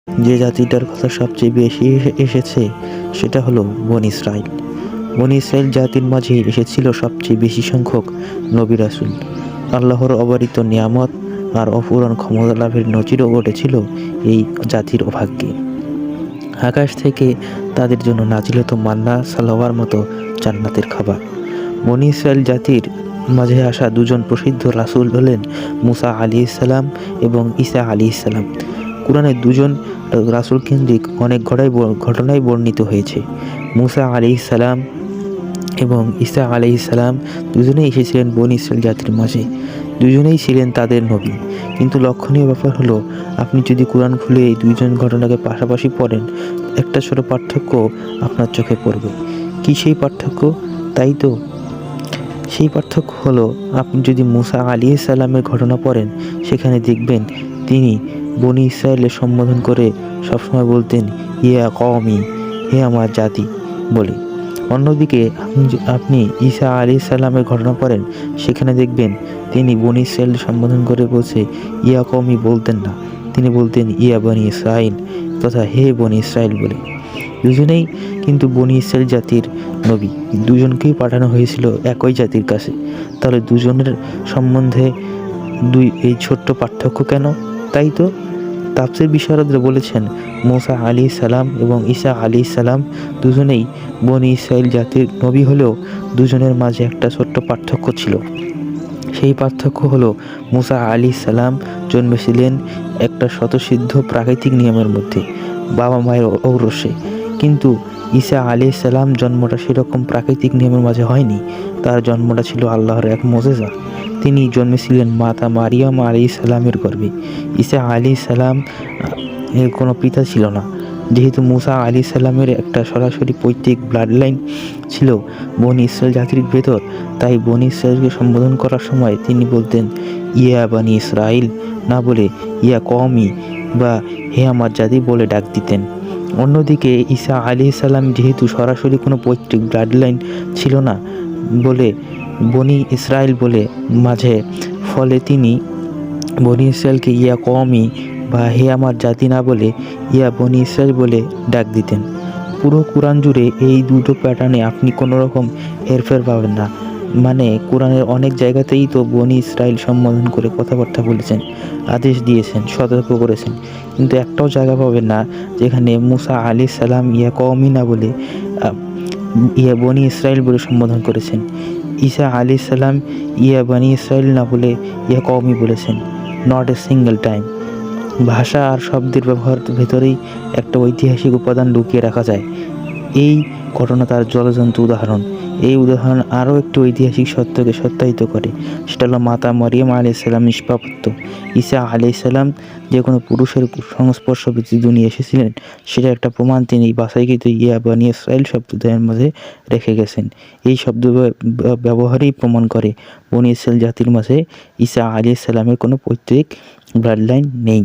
যে জাতিটার কথা সবচেয়ে বেশি এসেছে সেটা হলো বনী ইসরাইল। বনী ইসরাইল জাতির মাঝে এসেছিল সবচেয়ে বেশি সংখ্যক নবী রাসূল। আল্লাহর অবারিত নিয়ামত আর অপূরণ ক্ষমতা লাভের নজিরও ঘটেছিল এই জাতির ভাগ্যে। আকাশ থেকে তাদের জন্য নাজিল হতো মান্না সালোয়ার মতো জান্নাতের খাবার। বনী ইসরাইল জাতির মাঝে আসা দুজন প্রসিদ্ধ রাসূল হলেন মুসা আলাইহিস সালাম এবং ঈসা আলাইহিস সালাম। কুরআনে দুজন রাসূল কেন্দ্রিক অনেক ঘটনাই বর্ণিত হয়েছে। মুসা আলাইহিস সালাম এবং ঈসা আলাইহিস সালাম দুজনেই এসেছিলেন বনী ইসরাইল জাতির মাঝে। দুজনেই ছিলেন তাদের নবী। কিন্তু লক্ষণীয় ব্যাপার হলো, আপনি যদি কোরআন খুলে এই দুইজন ঘটনাকে পাশাপাশি পড়েন, একটা ছোট পার্থক্য আপনার চোখে পড়বে। কি সেই পার্থক্য? তাই তো, সেই পার্থক্য হলো, আপনি যদি মুসা আলাইহিস সালামের ঘটনা পড়েন, সেখানে দেখবেন তিনি বনী ইসরায়েলের সম্বোধন করে সবসময় বলতেন ইয়া কওমি, হে আমার জাতি বলে। অন্যদিকে আপনি ঈসা আলাইহিস সালামের ঘটনা পড়েন, সেখানে দেখবেন তিনি বনী ইসরায়েল সম্বোধন করে বলছে ইয়া কওমি বলতেন না, তিনি বলতেন ইয়া বনী ইসরাইল, তথা হে বনী ইসরাইল বলে। দুজনেই কিন্তু বনী ইসরাইল জাতির নবী, দুজনকেই পাঠানো হয়েছিল একই জাতির কাছে। তাহলে দুজনের সম্বন্ধে এই ছোট্ট পার্থক্য কেন? তাই তো, তাফসীর বিশারদরা বলেছেন মুসা আলাইহিস সালাম এবং ঈসা আলাইহিস সালাম দুজনেই বনী ইসরাইল জাতির নবী হলেও দুজনের মাঝে একটা ছোট্ট পার্থক্য ছিল। সেই পার্থক্য হলো, মুসা আলাইহিস সালাম জন্মেছিলেন একটা স্বতঃসিদ্ধ প্রাকৃতিক নিয়মের মধ্যে, বাবা মায়ের ঔরসে। কিন্তু ঈসা আলাইহিস সালাম জন্মটা সেরকম প্রাকৃতিক নিয়মের মাঝে হয়নি। তার জন্মটা ছিল আল্লাহর এক মুজিজা। তিনি জন্মেছিলেন মাতা মারিয়াম আলাইহিস সালামের গর্ভে। ঈসা আলাইহিস সালাম এর কোনো পিতা ছিল না। যেহেতু মুসা আলাইহিস সালামের একটা সরাসরি পৈতৃক ব্লাড লাইন ছিল বনী ইসরাইল জাতির ভেতর, তাই বনী ইসরাইলকে সম্বোধন করার সময় তিনি বলতেন ইয়া বনী ইসরাইল, না বলে ইয়া কওমি বা হে আমার জাতি বলে ডাক দিতেন। অন্যদিকে ঈসা আলাইহিস সালাম যেহেতু সরাসরি কোনো পৈতৃক ব্লাড লাইন ছিল না বলে বনী ইসরাইল বলে মাঝে, ফলে তিনি বনী ইসরাইলকে ইয়া কওমি বা হে আমার জাতি না বলে ইয়া বনী ইসরাইল বলে ডাক দিতেন। পুরো কোরআন জুড়ে এই দুটো প্যাটার্নে আপনি কোনো রকম হেরফের পাবেন না। মানে কোরআনের অনেক জায়গাতেই তো বনী ইসরাইল সম্বোধন করে কথাবার্তা বলেছেন, আদেশ দিয়েছেন, সতর্ক করেছেন, কিন্তু একটাও জায়গা পাবেন না যেখানে মুসা আলাইহিস সালাম ইয়া কওমি না বলে ইয়া বনী ইসরাইল বলে সম্বোধন করেছেন। ঈসা আলাইহিস সালাম ইয়া বনী ইসরাইল না বলে ইয়া কওমি বলেছেন। Not a single time. ভাষা আর শব্দের ব্যবহার ভেতরেই একটা ঐতিহাসিক উপাদান লুকিয়ে রাখা যায়। এই ঘটনা তার জ্বলজ্যান্ত উদাহরণ। এই উদাহরণ আরও একটি ঐতিহাসিক সত্যকে সত্যায়িত করে, সেটা হলো মাতা মারিয়াম আলাইহিস সালাম নিষ্পাপত্ব। ঈসা আলাইহিস সালাম যে কোনো পুরুষের সংস্পর্শ ব্যতীত দুনিয়া এসেছিলেন, সেটা একটা প্রমাণ তিনি বাছাইকৃত ইয়া বনী ইসরাইল শব্দদ্বয়ের মাঝে রেখে গেছেন। এই শব্দ ব্যবহারই প্রমাণ করে বনী ইসরাইল জাতির মাঝে ঈসা আলাইহিস সালামের কোনো পৈতৃক ব্লাড লাইন নেই।